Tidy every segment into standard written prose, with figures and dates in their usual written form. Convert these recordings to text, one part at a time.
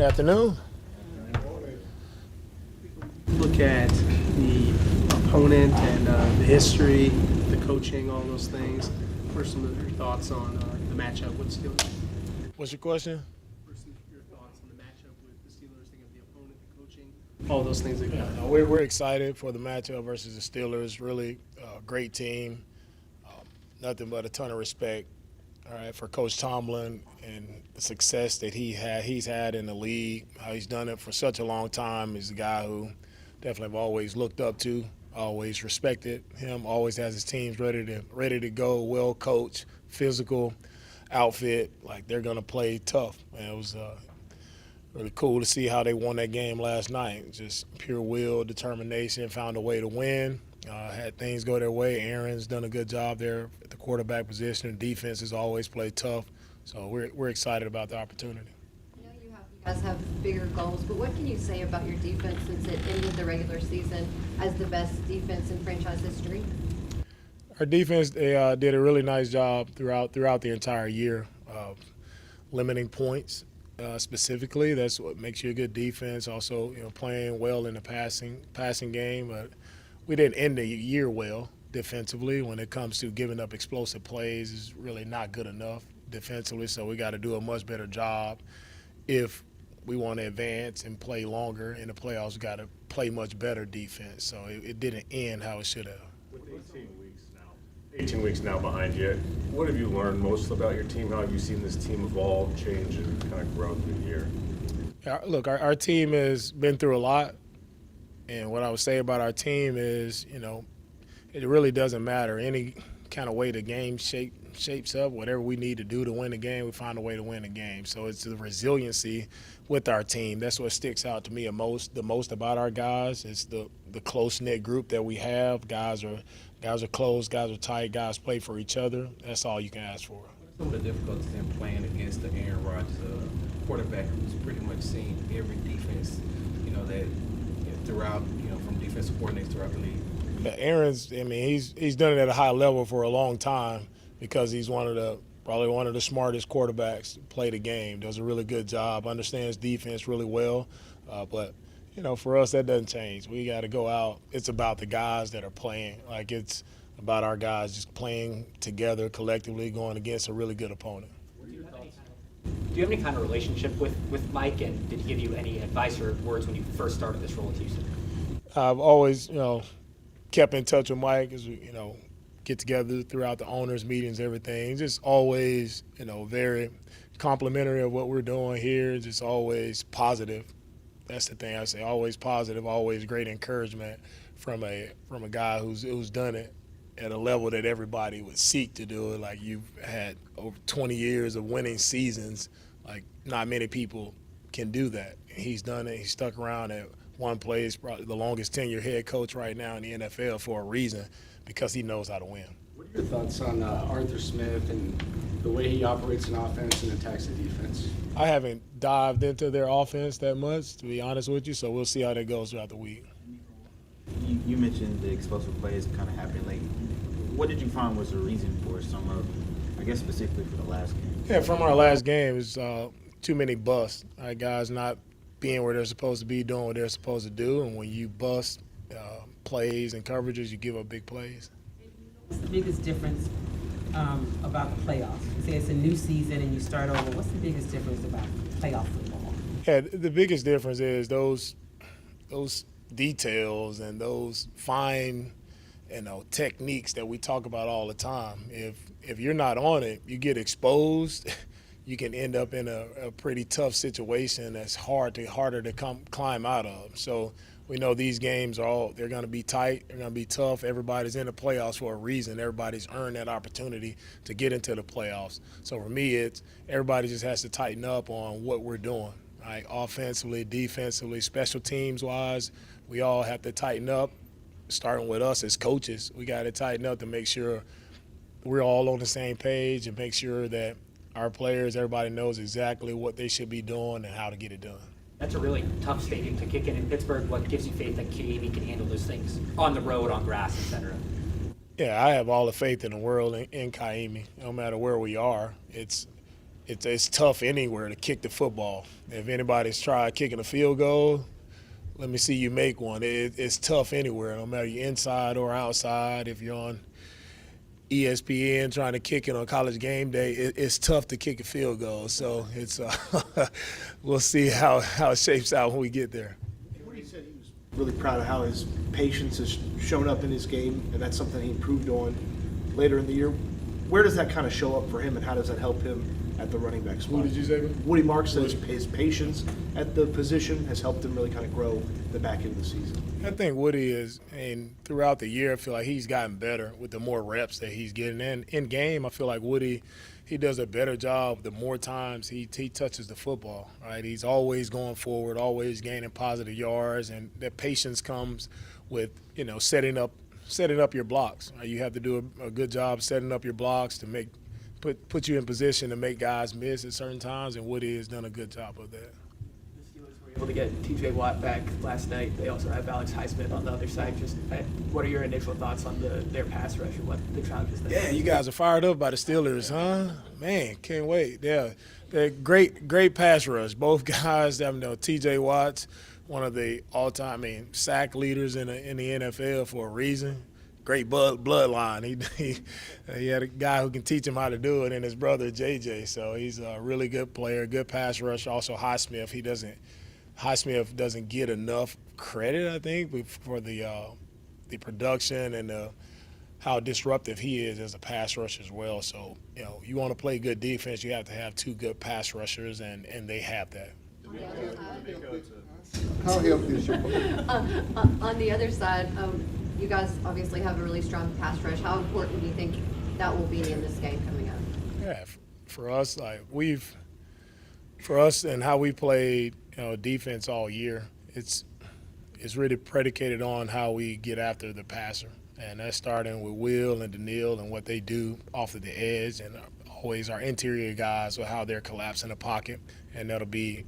Good afternoon. Look at the opponent and the history, the coaching, all those things. What are some of your thoughts on the matchup with Steelers? What's your question? What are some of your thoughts on the matchup with the Steelers? Think of the opponent, the coaching, all those things like that. We're excited for the matchup versus the Steelers. Really great team. Nothing but a ton of respect, all right, for Coach Tomlin and the success that he's had in the league. How he's done it for such a long time. He's a guy who definitely have always looked up to, always respected him. Always has his teams ready to go. Well coached, physical outfit. Like they're gonna play tough. And it was really cool to see how they won that game last night. Just pure will, determination, found a way to win. Had things go their way. Aaron's done a good job there at the quarterback position. Defense has always played tough. So we're excited about the opportunity. I know you guys have bigger goals, but what can you say about your defense since it ended the regular season as the best defense in franchise history? Our defense, they did a really nice job throughout the entire year of limiting points. Specifically, that's what makes you a good defense. Also, playing well in the passing game. But we didn't end the year well defensively. When it comes to giving up explosive plays, is really not good enough defensively. So we got to do a much better job if we want to advance and play longer in the playoffs. We got to play much better defense. So it didn't end how it should have. With 18 weeks now behind you, what have you learned most about your team? How have you seen this team evolve, change, and kind of grow through the year? Look, our team has been through a lot, and what I would say about our team is, it really doesn't matter any kind of way the game shapes up. Whatever we need to do to win the game, we find a way to win the game. So it's the resiliency with our team. That's what sticks out to me the most about our guys. It's the close-knit group that we have. Guys are close, guys are tight, guys play for each other. That's all you can ask for. Some of the difficulties in playing against the Aaron Rodgers quarterback who's pretty much seen every defense, that throughout, from defensive coordinators throughout the league. Yeah, Aaron's, he's done it at a high level for a long time because he's probably one of the smartest quarterbacks to play the game. Does a really good job, understands defense really well, but for us, that doesn't change. We got to go out. It's about the guys that are playing. Like, it's about our guys just playing together collectively, going against a really good opponent. Do you have any kind of relationship with Mike, and did he give you any advice or words when you first started this role at Houston? I've always, kept in touch with Mike as we, get together throughout the owners' meetings, everything. Just always, very complimentary of what we're doing here, just always positive. That's the thing I say, always positive, always great encouragement from a guy who's done it at a level that everybody would seek to do it. Like, you've had over 20 years of winning seasons. Like, not many people can do that. He's done it. He's stuck around at one place, probably the longest tenured head coach right now in the NFL for a reason, because he knows how to win. What are your thoughts on Arthur Smith and the way he operates an offense and attacks the defense? I haven't dived into their offense that much, to be honest with you, so we'll see how that goes throughout the week. You mentioned the explosive plays kind of happening late. What did you find was the reason for some of, I guess specifically for the last game? Yeah, from our last game, it's too many busts. Guys not being where they're supposed to be, doing what they're supposed to do, and when you bust plays and coverages, you give up big plays. What's the biggest difference about the playoffs? You say it's a new season and you start over. What's the biggest difference about playoff football? Yeah, the biggest difference is those details and those fine, techniques that we talk about all the time. If you're not on it, you get exposed. You can end up in a pretty tough situation that's harder to climb out of. So we know these games they're going to be tight, they're going to be tough. Everybody's in the playoffs for a reason. Everybody's earned that opportunity to get into the playoffs. So for me, it's everybody just has to tighten up on what we're doing. Right? Offensively, defensively, special teams wise, we all have to tighten up. Starting with us as coaches, we got to tighten up to make sure we're all on the same page and make sure that our players, everybody knows exactly what they should be doing and how to get it done. That's a really tough stadium to kick in Pittsburgh. What gives you faith that Kaimi can handle those things on the road, on grass, etc.? Yeah, I have all the faith in the world in Kaimi. No matter where we are, it's it's tough anywhere to kick the football. If anybody's tried kicking a field goal, let me see you make one. It's tough anywhere, no matter you're inside or outside. If you're on ESPN trying to kick it on College game day, it's tough to kick a field goal. So it's we'll see how it shapes out when we get there. He said he was really proud of how his patience has shown up in his game, and that's something he improved on later in the year. Where does that kind of show up for him, and how does that help him at the running back spot? Who did you say? Woody Marks says his patience at the position has helped him really kind of grow the back end of the season. I think Woody is, and throughout the year, I feel like he's gotten better with the more reps that he's getting. And in game, I feel like Woody, he does a better job the more times he touches the football, right? He's always going forward, always gaining positive yards, and that patience comes with, setting up your blocks. Right? You have to do a good job setting up your blocks to put you in position to make guys miss at certain times, and Woody has done a good job of that. The Steelers were able to get T.J. Watt back last night. They also have Alex Highsmith on the other side. Just what are your initial thoughts on their pass rush and what the challenges there? Yeah, you guys are fired up by the Steelers, huh? Man, can't wait. They're great pass rush. Both guys, T.J. Watt's one of the all-time, sack leaders in the NFL for a reason. Great bloodline. He had a guy who can teach him how to do it, and his brother JJ. So he's a really good player, good pass rush. Also Highsmith, Highsmith doesn't get enough credit, I think, for the production and how disruptive he is as a pass rusher as well. So you want to play good defense, you have to have two good pass rushers, and they have that. How healthy is your On the other side, you guys obviously have a really strong pass rush. How important do you think that will be in this game coming up? Yeah, for us, and how we played, defense all year, it's really predicated on how we get after the passer, and that's starting with Will and Daniil and what they do off of the edge, and always our interior guys with how they're collapsing the pocket, and that'll be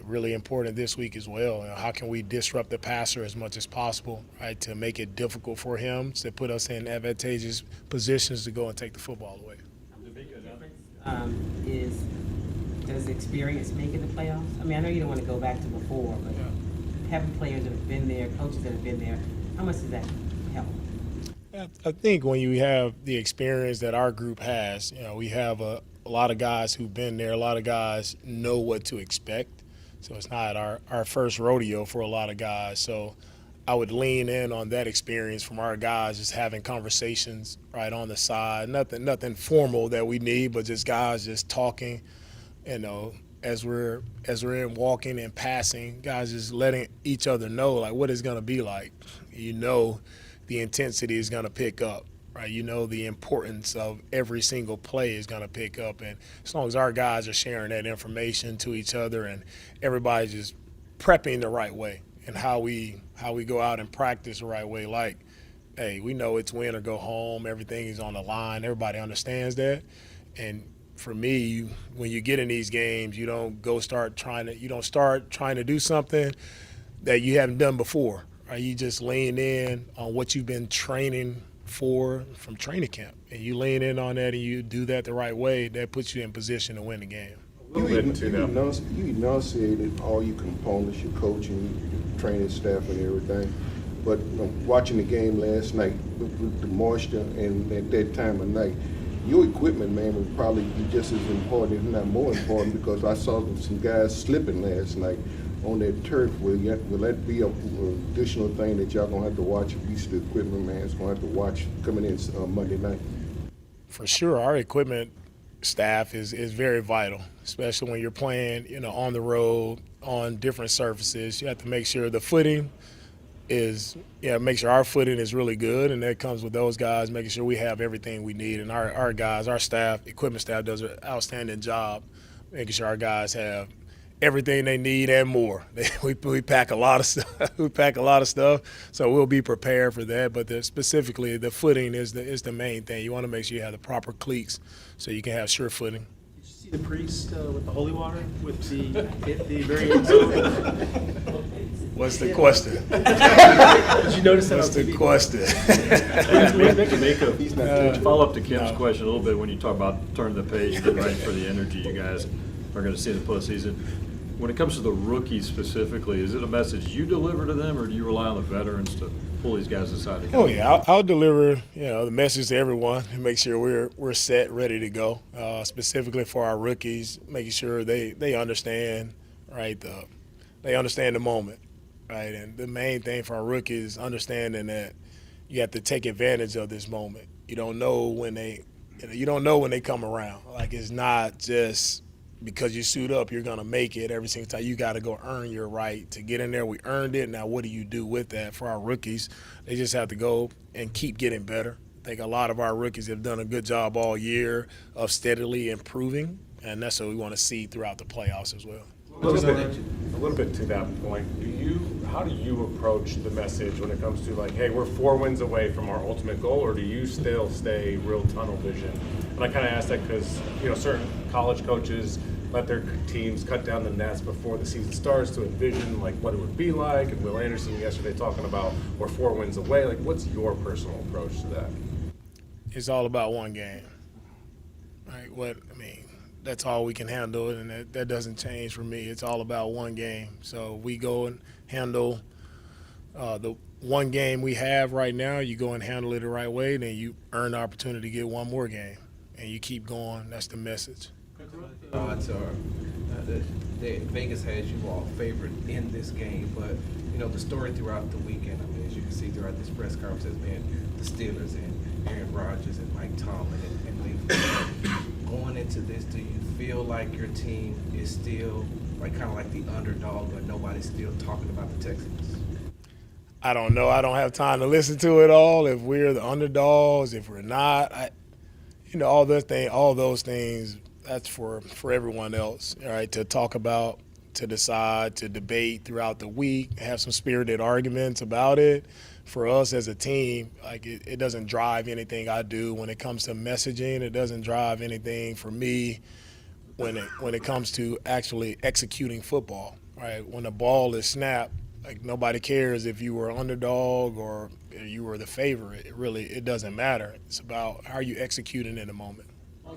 really important this week as well. How can we disrupt the passer as much as possible, right, to make it difficult for him, to put us in advantageous positions to go and take the football away. Does experience make it the playoffs? I know you don't want to go back to before, but having players that have been there, coaches that have been there, how much does that help? I think when you have the experience that our group has, we have a lot of guys who've been there, a lot of guys know what to expect. So it's not our first rodeo for a lot of guys. So I would lean in on that experience from our guys, just having conversations right on the side. Nothing formal that we need, but just guys just talking, as we're in walking and passing, guys just letting each other know what it's gonna be like. The intensity is gonna pick up. Right, the importance of every single play is going to pick up, and as long as our guys are sharing that information to each other, and everybody's just prepping the right way, and how we go out and practice the right way, hey, we know it's win or go home. Everything is on the line. Everybody understands that, and for me, when you get in these games, you don't start trying to do something that you haven't done before. Right, you just lean in on what you've been training from training camp, and you lean in on that and you do that the right way, that puts you in position to win the game. You enunciated all your components, your coaching, your training staff and everything, but watching the game last night with the moisture and at that time of night, your equipment, man, would probably be just as important, if not more important, because I saw some guys slipping last night on that turf. Will that be an additional thing that y'all gonna have to watch? At least the equipment man's gonna have to watch coming in Monday night. For sure, our equipment staff is very vital, especially when you're playing, on the road on different surfaces. You have to make sure the footing make sure our footing is really good, and that comes with those guys making sure we have everything we need. And our guys, our staff, equipment staff, does an outstanding job making sure our guys have everything they need and more. We pack a lot of stuff. So we'll be prepared for that. But specifically, the footing is the main thing. You want to make sure you have the proper cleats so you can have sure footing. Did you see the priest with the holy water with the very end zone? What's the question? Did you notice that What's on the TV? question? To follow up to Kim's question a little bit, when you talk about turning the page and getting ready for the energy you guys are going to see in the postseason, when it comes to the rookies specifically, is it a message you deliver to them, or do you rely on the veterans to pull these guys aside? Oh yeah, I'll deliver the message to everyone and make sure we're set, ready to go. Specifically for our rookies, making sure they understand they understand the moment, right? And the main thing for our rookies is understanding that you have to take advantage of this moment. You don't know when they come around. Like, it's not just because you suit up, you're going to make it every single time. You got to go earn your right to get in there. We earned it. Now, what do you do with that? For our rookies, they just have to go and keep getting better. I think a lot of our rookies have done a good job all year of steadily improving, and that's what we want to see throughout the playoffs as well. A little bit to that point, how do you approach the message when it comes to, like, hey, we're 4 wins away from our ultimate goal, or do you still stay real tunnel vision? And I kind of ask that because, certain college coaches let their teams cut down the nets before the season starts to envision, like, what it would be like. And Will Anderson yesterday talking about we're 4 wins away. Like, what's your personal approach to that? It's all about one game, right? That's all we can handle, and that doesn't change for me. It's all about one game. So we go and handle the one game we have right now. You go and handle it the right way, then you earn the opportunity to get one more game, and you keep going. That's the message. Odds are that Vegas has you all favored in this game, but the story throughout the weekend, as you can see throughout this press conference, has been the Steelers and Aaron Rodgers and Mike Tomlin and Lee. Going into this, do you feel like your team is still kind of like the underdog, but nobody's still talking about the Texans? I don't know. I don't have time to listen to it all. If we're the underdogs, if we're not, all those things. That's for everyone else, all right, to talk about, to decide, to debate throughout the week, have some spirited arguments about it. For us as a team, it doesn't drive anything I do when it comes to messaging. It doesn't drive anything for me when it comes to actually executing football, right? When the ball is snapped, nobody cares if you were underdog or you were the favorite. It doesn't matter. It's about how you executing in the moment.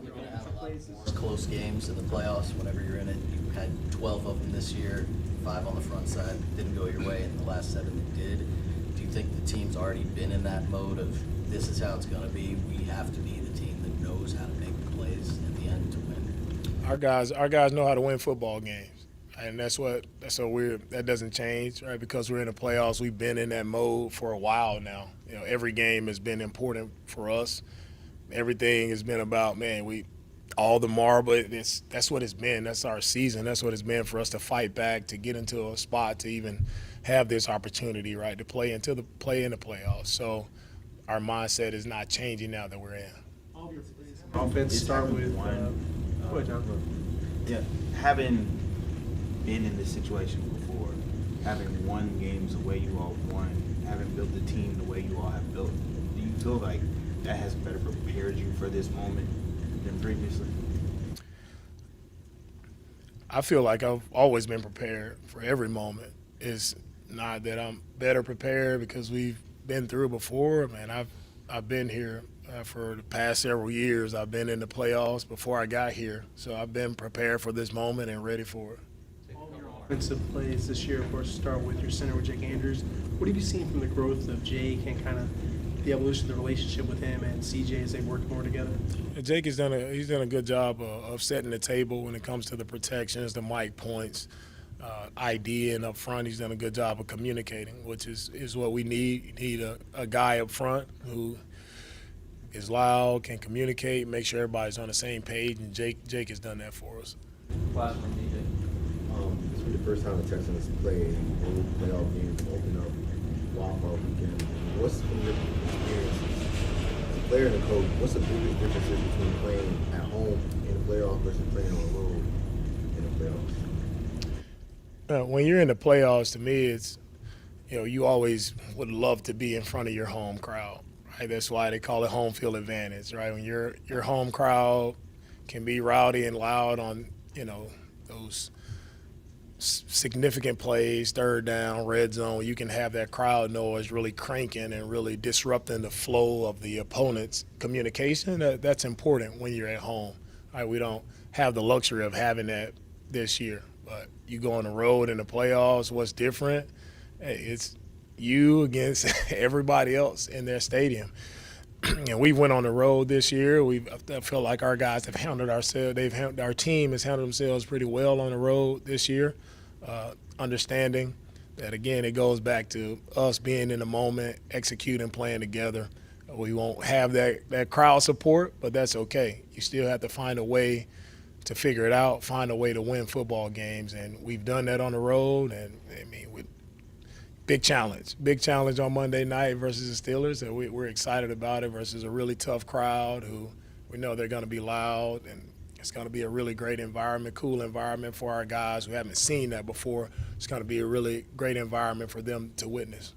You're going to have a lot more close games in the playoffs whenever you're in it. You had 12 of them this year, 5 on the front side. Didn't go your way, and the last 7 it did. Do you think the team's already been in that mode of this is how it's going to be? We have to be the team that knows how to make the plays at the end to win. Our guys know how to win football games, and that doesn't change, right? Because we're in the playoffs, we've been in that mode for a while now. Every game has been important for us. Everything has been about, all the marble. That's what it's been. That's our season. That's what it's been for us to fight back, to get into a spot, to even have this opportunity, right, to play in the playoffs. So our mindset is not changing now that we're in. Offense start with go ahead, John. Yeah, having been in this situation before, having won games the way you all won, having built the team the way you all have built, do you feel like that has better prepared you for this moment than previously? I feel like I've always been prepared for every moment. It's not that I'm better prepared because we've been through it before. I've been here for the past several years. I've been in the playoffs before I got here, so I've been prepared for this moment and ready for it. Offensive plays this year, of course, start with your center with Jake Andrews. What have you seen from the growth of Jake and kind of the evolution of the relationship with him and CJ as they work more together? Jake has done a good job of setting the table when it comes to the protections, the mic points, ID, and up front he's done a good job of communicating, which is what we need. You need a guy up front who is loud, can communicate, make sure everybody's on the same page, and Jake has done that for us. This will be the first time the Texans play both playoff games and open up wild-card weekend. What's from your experience as a player and a coach, what's the biggest differences between playing at home in the playoffs versus playing on the road in the playoffs? When you're in the playoffs, to me, it's, you always would love to be in front of your home crowd, right? That's why they call it home field advantage, right? When your home crowd can be rowdy and loud on, those significant plays, third down, red zone, you can have that crowd noise really cranking and really disrupting the flow of the opponent's communication. That's important when you're at home. We don't have the luxury of having that this year. But you go on the road in the playoffs, what's different? Hey, it's you against everybody else in their stadium. And we went on the road this year. I feel like our guys have handled ourselves. Our team has handled themselves pretty well on the road this year. Understanding that, again, it goes back to us being in the moment, executing, playing together. We won't have that crowd support, but that's okay. You still have to find a way to figure it out, find a way to win football games, and we've done that on the road. And I mean, with big challenge on Monday night versus the Steelers, and we're excited about it versus a really tough crowd who we know they're going to be loud, and it's going to be a really great environment, cool environment for our guys who haven't seen that before. It's going to be a really great environment for them to witness.